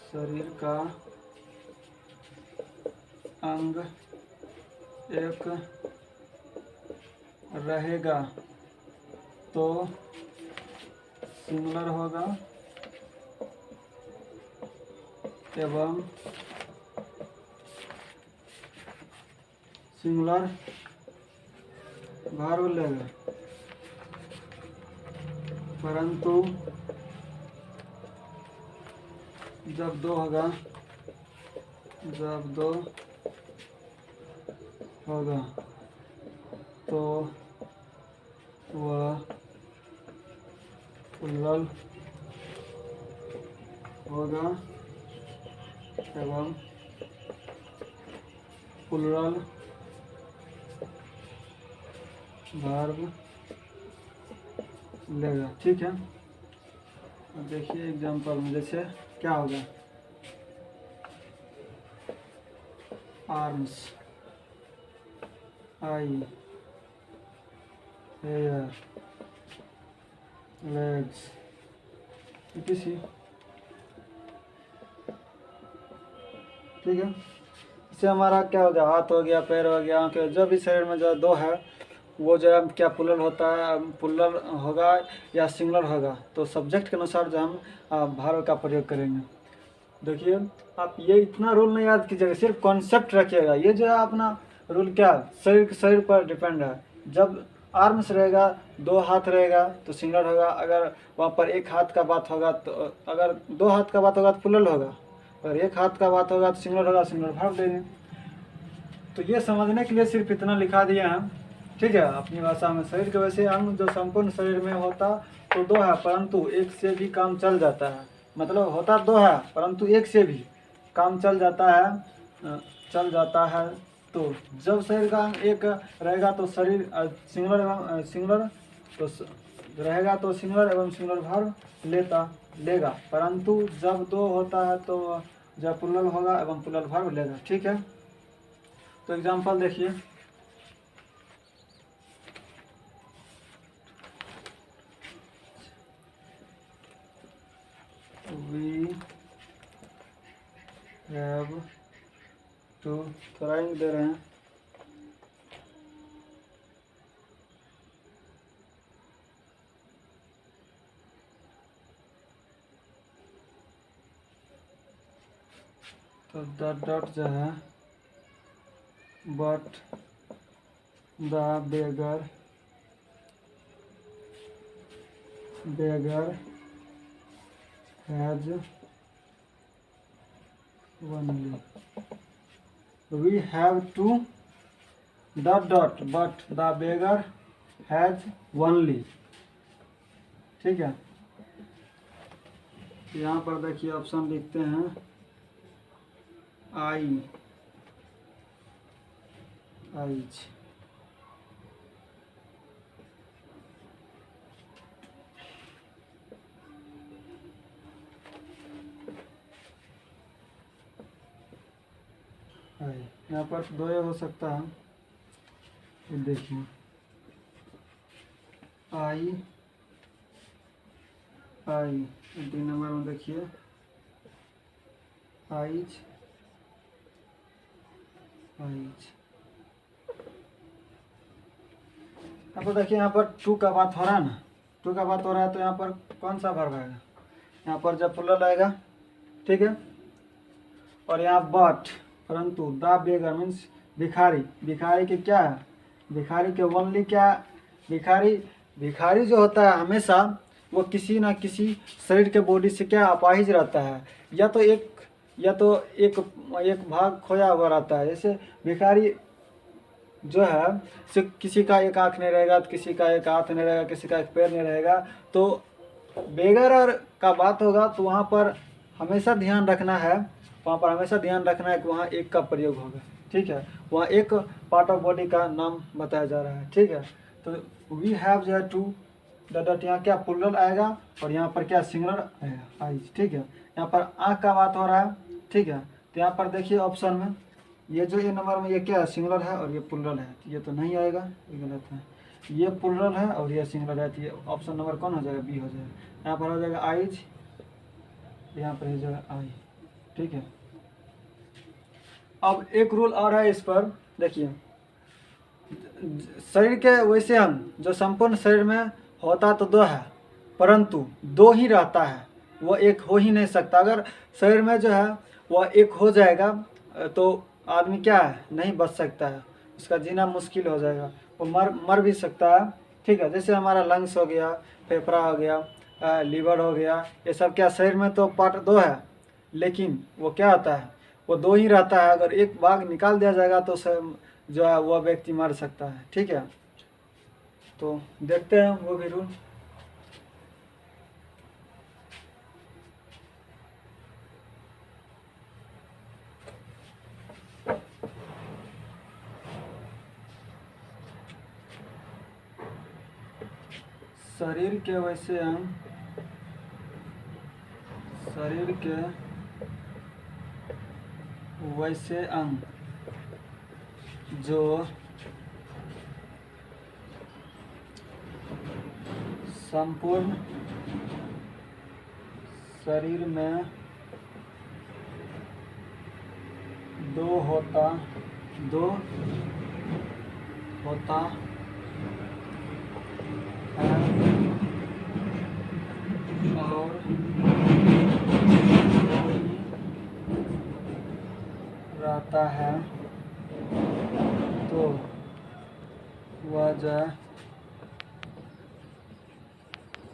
शरीर का अंग एक रहेगा तो सिंगुलर होगा एवं सिंगुलर वर्ब लेगा, परंतु जब दो होगा तो वह प्लुरल होगा एवं प्लुरल वर्ब लेगा। ठीक है, अब देखिए एग्जाम्पल में जैसे क्या होगा? आर्म्स, आई, हेयर, लेग्स, किसी। ठीक है, इससे हमारा क्या हो गया? हाथ हो गया, पैर हो गया, आँखें, जो भी शरीर में जो दो है वो जो है क्या प्लुरल होता है, प्लुरल होगा या सिंगुलर होगा। तो सब्जेक्ट के अनुसार जो हम वर्ब का प्रयोग करेंगे। देखिए, आप ये इतना रूल नहीं याद कीजिएगा, सिर्फ कॉन्सेप्ट रखिएगा। ये जो है अपना रूल क्या शरीर पर डिपेंड है। जब आर्म्स रहेगा, दो हाथ रहेगा तो सिंगुलर होगा। अगर वहाँ पर एक हाथ का बात होगा तो, अगर दो हाथ का बात होगा तो प्लुरल होगा, अगर एक हाथ का बात होगा तो सिंगुलर होगा, सिंगुलर वर्ब लेंगे। तो ये समझने के लिए सिर्फ इतना लिखा दिया है। ठीक है, अपनी भाषा में शरीर के वैसे अंग जो संपूर्ण शरीर में होता तो दो है, परंतु एक से भी काम चल जाता है। मतलब होता दो है परंतु एक से भी काम चल जाता है। तो जब शरीर का अंग एक रहेगा तो शरीर सिंगुलर तो रहेगा तो सिंगुलर एवं सिंगुलर वर्ब लेगा, परंतु जब दो होता है तो जब प्लुरल होगा एवं प्लुरल वर्ब लेगा। ठीक है, तो एग्जाम्पल देखिए। We have to, थोड़ा इंक दे रहे हैं। तो डॉट जो है, but the beggar beggar has only, we have to dot dot but the beggar has only। ठीक है, यहाँ पर देखिए ऑप्शन लिखते हैं आई आइज। यहाँ पर दो ये हो सकता है, ये देखिए आई आई, 3 नंबर में देखिए आइज आइज। यहाँ पर देखिए, यहाँ पर टू का बात हो रहा है ना, टू का बात हो रहा है तो यहाँ पर कौन सा वर्ब आएगा, यहाँ पर जब प्लूरल आएगा, ठीक है। और यहाँ बट, परंतु द बेगर मीन्स भिखारी, भिखारी के क्या है, भिखारी के ओनली क्या, भिखारी भिखारी जो होता है हमेशा वो किसी ना किसी शरीर के बॉडी से क्या अपाहिज रहता है, या तो एक भाग खोया हुआ रहता है। जैसे भिखारी जो है सिर्फ किसी का एक आँख नहीं रहेगा, तो किसी का एक हाथ नहीं रहेगा, किसी का एक पैर नहीं रहेगा, तो बेगर और का बात होगा तो वहाँ पर हमेशा ध्यान रखना है, वहाँ पर हमेशा ध्यान रखना है कि वहाँ एक का प्रयोग होगा, ठीक है। वहाँ एक पार्ट ऑफ बॉडी का नाम बताया जा रहा है, ठीक है। तो वी हैव जो है टू डॉट, यहाँ क्या प्लूरल आएगा और यहाँ पर क्या सिंगुलर आएगा आइज, ठीक है। यहाँ पर आँख का बात हो रहा है, ठीक है। तो यहाँ पर देखिए ऑप्शन में ये जो ये नंबर में ये क्या है, सिंगुलर है और ये प्लूरल है, तो ये तो नहीं आएगा, ये गलत है। ये प्लूरल है और ये सिंगुलर है, तो ये ऑप्शन नंबर कौन हो जाएगा, बी हो जाएगा। यहाँ पर हो जाएगा आइज, यहाँ पर हो जाएगा आई, ठीक है। अब एक रूल और है इस पर, देखिए शरीर के वैसे अंग जो संपूर्ण शरीर में होता तो दो है, परंतु दो ही रहता है, वो एक हो ही नहीं सकता। अगर शरीर में जो है वह एक हो जाएगा तो आदमी क्या है, नहीं बच सकता है, उसका जीना मुश्किल हो जाएगा, वो मर भी सकता है, ठीक है। जैसे हमारा लंग्स हो गया, फेफड़ा हो गया, लीवर हो गया, ये सब क्या शरीर में तो पार्ट दो है, लेकिन वो क्या होता है, वो दो ही रहता है। अगर एक भाग निकाल दिया जाएगा तो जो है वह व्यक्ति मर सकता है, ठीक है। तो देखते हैं वो भी रूल। शरीर के वैसे अंग, शरीर के वैसे अंग जो संपूर्ण शरीर में दो होता है और रहता है, तो वह जो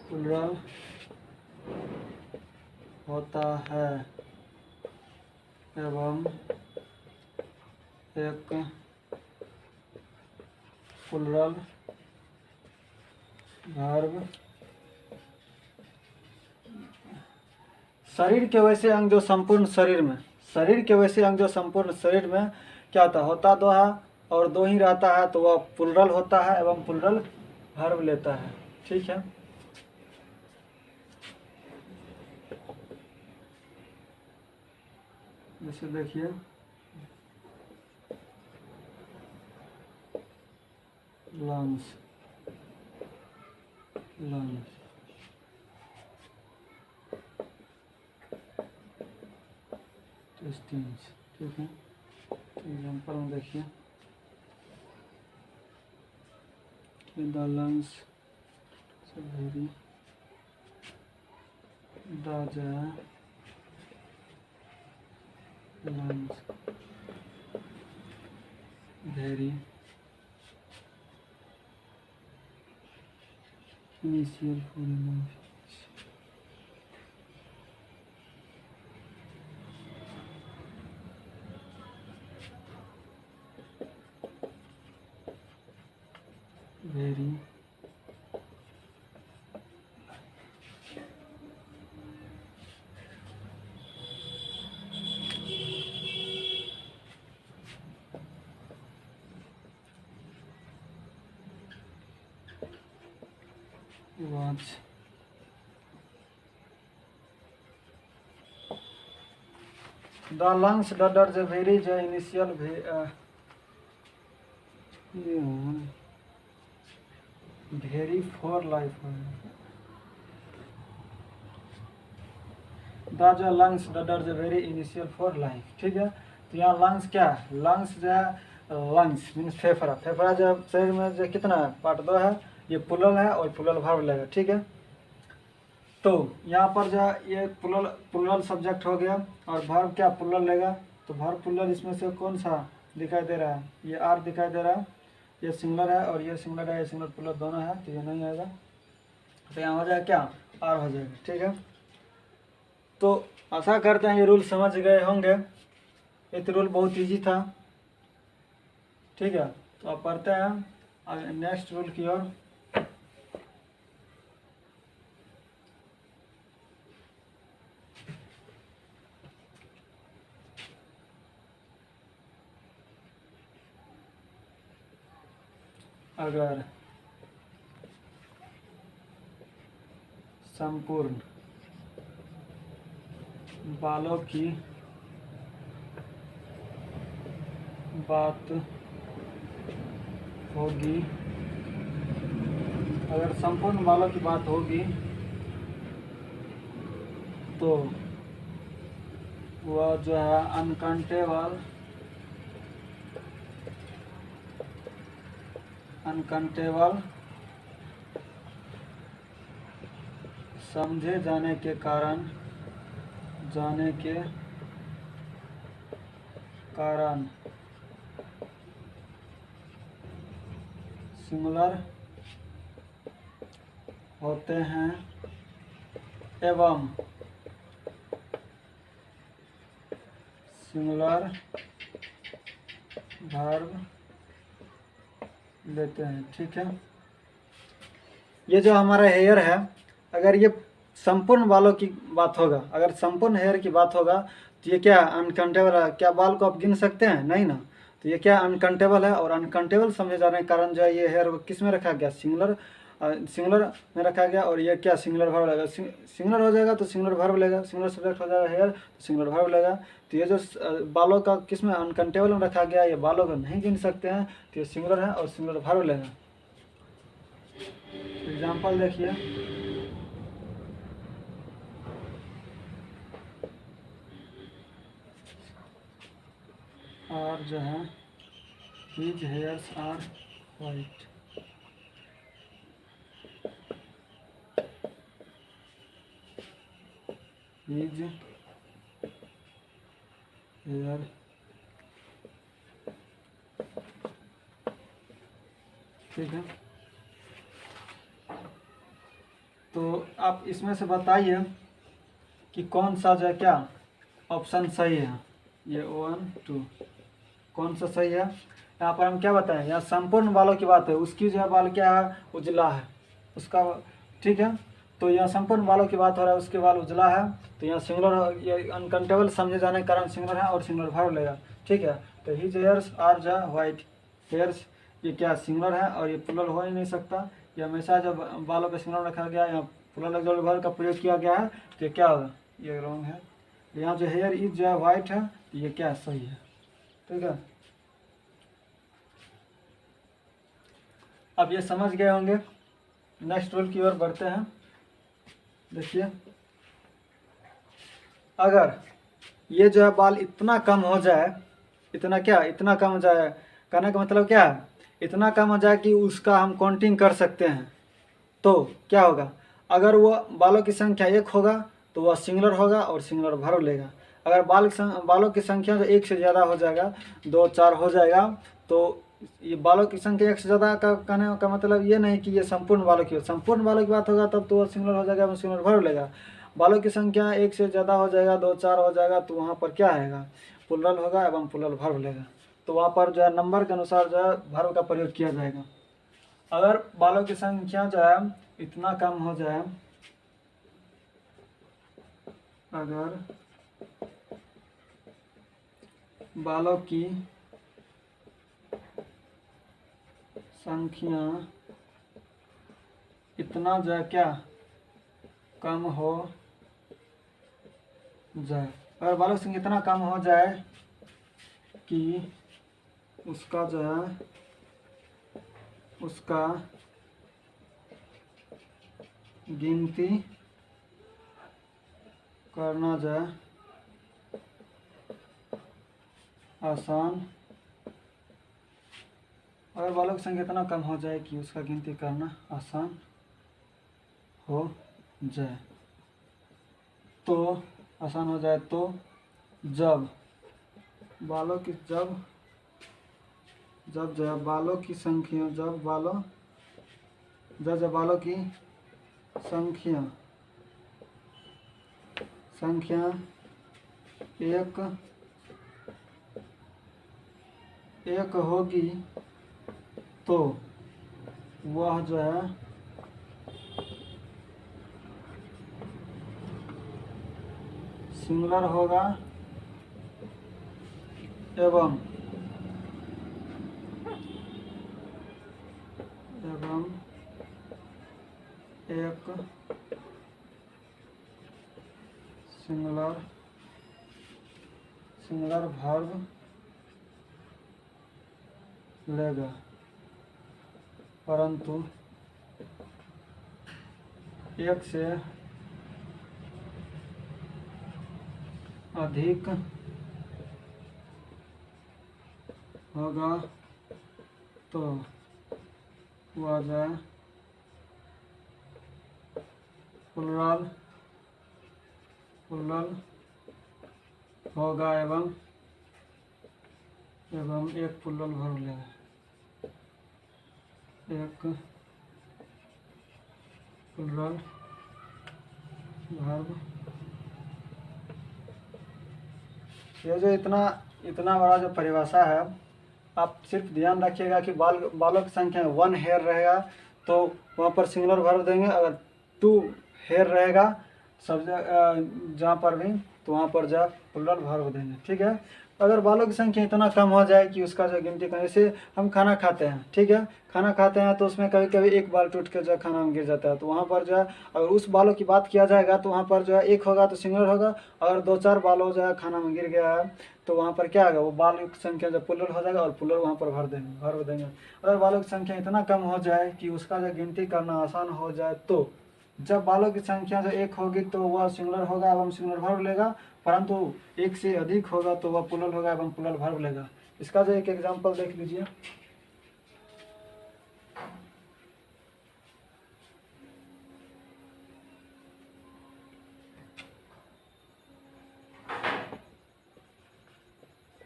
प्लूरल होता है एवं एक प्लूरल वर्ब। शरीर के वैसे अंग जो संपूर्ण शरीर में, शरीर के वैसे अंग जो संपूर्ण शरीर में क्या होता दो है और दो ही रहता है, तो वह प्लूरल होता है एवं प्लूरल वर्ब लेता है, ठीक है। जैसे देखिए लंग्स, टेस्टिंग्स, ठीक है। एग्जाम्पल में देखिए the lungs very the lungs very initial for very was the lungs that are the very the initial very for life the जो lungs that are the very initial for life, ठीक है। तो यहाँ lungs क्या है, lungs जो है lungs means फेफड़ा, फेफड़ा जो शरीर में जो कितना है पार्ट 2 है, ये प्लूरल है और प्लूरल वर्ब लेगा, ठीक है। तो यहाँ पर जो है ये प्लूरल प्लूरल सब्जेक्ट हो गया और वर्ब क्या प्लूरल लेगा, तो वर्ब प्लूरल इसमें से कौन सा दिखाई दे रहा है, ये आर दिखाई दे रहा है, ये सिंगुलर है और ये सिंगुलर है, ये सिंगुलर प्लूरल दोनों है, तो ये नहीं आएगा, तो यहाँ हो जाएगा क्या आर हो जाएगा, ठीक है। तो आशा करते हैं ये रूल समझ गए होंगे, ये तो रूल बहुत इजी था, ठीक है। तो अब पढ़ते हैं नेक्स्ट रूल की ओर। अगर संपूर्ण बालों की बात होगी, अगर संपूर्ण बालों की बात होगी तो वह जो है अनकाउंटेबल समझे जाने के कारण सिंगुलर होते हैं एवं सिंगुलर वर्ब लेते हैं, ठीक है। ये जो हमारा हेयर है, अगर ये संपूर्ण बालों की बात होगा, अगर संपूर्ण हेयर की बात होगा तो ये क्या अनकाउंटेबल है, क्या बाल को आप गिन सकते हैं, नहीं ना, तो ये क्या अनकाउंटेबल है, और अनकाउंटेबल समझे जाने के कारण जो है ये हेयर किस में रखा गया, सिंगुलर में रखा गया, और ये क्या सिंगुलर वर्ब लेगा, सिंगुलर हो जाएगा तो सिंगुलर वर्ब लेगा, सिंगुलर सब्जेक्ट हो जाएगा हेयर तो सिंगुलर वर्ब लेगा। तो ये जो बालों का किस में अनकाउंटेबल में रखा गया, ये बालों को नहीं गिन सकते हैं, तो ये सिंगुलर है और सिंगुलर वर्ब लेगा। एग्जाम्पल देखिए, और जो है his hairs are white, his hair ठीक है। तो आप इसमें से बताइए कि कौन सा जो है क्या ऑप्शन सही है, ये 1 2 कौन सा सही है। यहाँ पर हम क्या बताएं, यहाँ संपूर्ण बालों की बात है, उसकी जो है बाल क्या है उजला है उसका, ठीक है। तो यहाँ संपूर्ण बालों की बात हो रहा है, उसके बाल उजला है, तो यहाँ सिंगुलर, ये अनकाउंटेबल समझे जाने के कारण सिंगुलर है और सिंगुलर वर्ब लेगा, ठीक है। तो हिज हेयर्स आर जो वाइट हेयर्स, ये क्या सिंगुलर है और ये प्लूरल हो ही नहीं सकता, ये हमेशा जब बालों पे सिंगुलर रखा गया, यहाँ प्लूरल ऑक्सिलरी वर्ब का प्रयोग किया गया है, तो क्या होगा, ये रॉन्ग है। यहाँ जो हेयर इज जो है वाइट है, तो ये क्या सही है, ठीक है। अब ये समझ गए होंगे, नेक्स्ट रूल की ओर बढ़ते हैं। देखिए, अगर ये जो है बाल इतना कम हो जाए, इतना क्या इतना कम हो जाए, कहने का मतलब क्या है, इतना कम हो जाए कि उसका हम काउंटिंग कर सकते हैं, तो क्या होगा, अगर वो बालों की संख्या 1 होगा तो वह सिंगुलर होगा और सिंगुलर वर्ब लेगा। अगर बालों की संख्या जो 1 से ज़्यादा हो जाएगा, 2 4 हो जाएगा, तो ये बालों की संख्या 1 से ज़्यादा का कहने का मतलब ये नहीं कि ये संपूर्ण बालों की, संपूर्ण बालों की बात होगा तब तो वह सिंगुलर हो जाएगा, सिंगुलर वर्ब लेगा। बालों की संख्या 1 से ज़्यादा हो जाएगा, 2 4 हो जाएगा, तो वहाँ पर क्या आएगा, प्लूरल होगा एवं प्लूरल वर्ब लेगा। तो वहाँ पर जो है नंबर के अनुसार जो है वर्ब का प्रयोग किया जाएगा। अगर बालों की संख्या जो है इतना कम हो जाए, अगर बालों की संख्या इतना जो है क्या कम हो जाए, अगर बालों की संख्या इतना कम हो जाए कि उसका जो है उसका गिनती करना जो है आसान, अगर बालों की संख्या इतना कम हो जाए कि उसका गिनती करना आसान हो जाए, तो आसान हो जाए तो जब बालों की जब जो है बालों की संख्या जब बालों की संख्या एक होगी तो वह जो है सिंगुलर होगा एवं एक सिंगुलर वर्ब लेगा, परंतु एक से अधिक होगा तो वह जो है प्लुरल होगा एवं एक प्लुरल वर्ब लेगा, एक प्लुरल वर्ब। ये जो इतना बड़ा जो परिभाषा है, आप सिर्फ ध्यान रखिएगा कि बालों की संख्या 1 हेयर रहेगा तो वहाँ पर सिंगुलर वर्ब देंगे, अगर 2 हेयर रहेगा सब जहाँ पर भी तो वहाँ पर जो प्लुरल वर्ब देंगे, ठीक है। अगर बालों की संख्या इतना कम हो जाए कि उसका जो गिनती करें, जैसे हम खाना खाते हैं, ठीक है, खाना खाते हैं तो उसमें कभी कभी एक बाल टूट कर जो खाना में गिर जाता है, तो वहाँ पर जो है अगर उस बालों की बात किया जाएगा तो वहाँ पर जो है एक होगा तो सिंगुलर होगा, अगर 2-4 बालों जो है खाना में गिर गया है तो वहाँ पर क्या होगा, वो बाल की संख्या जब प्लुरल हो जाएगा और प्लुरल वहाँ पर भर देंगे। अगर बालों की संख्या इतना कम हो जाए कि उसका जो गिनती करना आसान हो जाए, तो जब बालों की संख्या जो 1 होगी तो वह सिंगुलर होगा एवं सिंगुलर वर्ब लेगा, परंतु 1 से अधिक होगा तो वह प्लुरल होगा एवं प्लुरल वर्ब लेगा। इसका जो एक एग्जाम्पल देख लीजिए।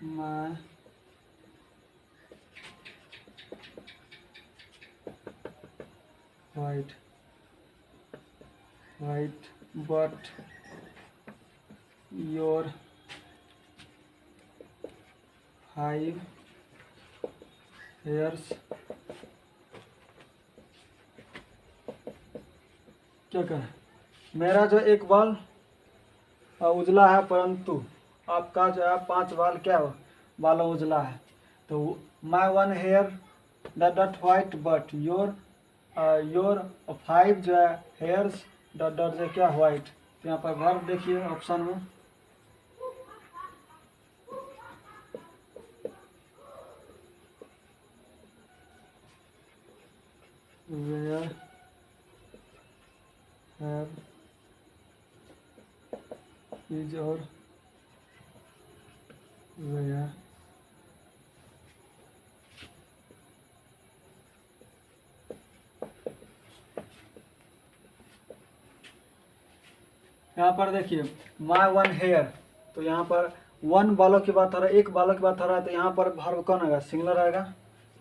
मैं white but your 5 hairs क्या करें, मेरा जो एक बाल उजला है परंतु आपका जो है 5 बाल क्या हो बालों उजला है, तो my 1 hair that white but your 5 जो है हेयर्स डॉट जो क्या व्हाइट, तो यहाँ पर वर्ब देखिए ऑप्शन में where have is और where यहाँ पर देखिए माई 1 हेयर, तो यहाँ पर 1 बालों की बात हो रहा है, 1 बालों की बात हो रहा है, तो यहाँ पर वर्ब कौन आएगा, सिंगुलर आएगा,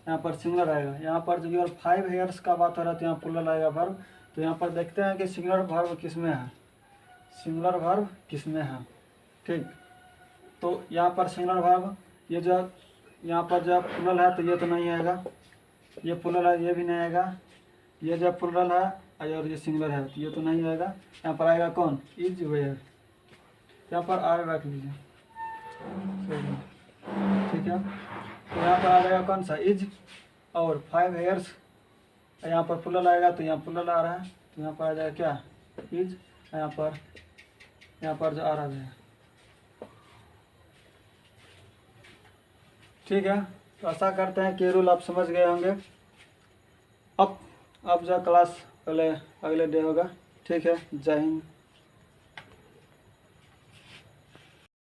यहाँ पर सिंगुलर आएगा। यहाँ पर जो योर 5 हेयर्स का बात हो रहा है तो यहाँ प्लुरल आएगा वर्ब। तो यहाँ पर देखते हैं कि सिंगुलर वर्ब किसमें है, सिंगुलर वर्ब किसमें है, ठीक। तो यहाँ पर सिंगुलर वर्ब ये जो यहाँ पर जो प्लुरल है तो ये तो नहीं आएगा, ये प्लूरल है, ये भी नहीं आएगा। ये जब प्लूरल है और ये सिंगुलर है तो ये तो नहीं आएगा। यहाँ पर आएगा कौन, इज वेयर। यहाँ पर आर रख लीजिए, ठीक है। तो यहाँ पर आ जाएगा कौन सा, इज और 5 हेयर्स। यहाँ पर प्लूरल आएगा तो यहाँ प्लूरल आ रहा है, तो यहाँ पर आ जाएगा क्या, इज। यहाँ पर जो आ रहा है, ठीक है। तो आशा करते हैं कि रूल आप समझ गए होंगे। अब जो क्लास पहले अगले डे होगा, ठीक है। जय हिंद।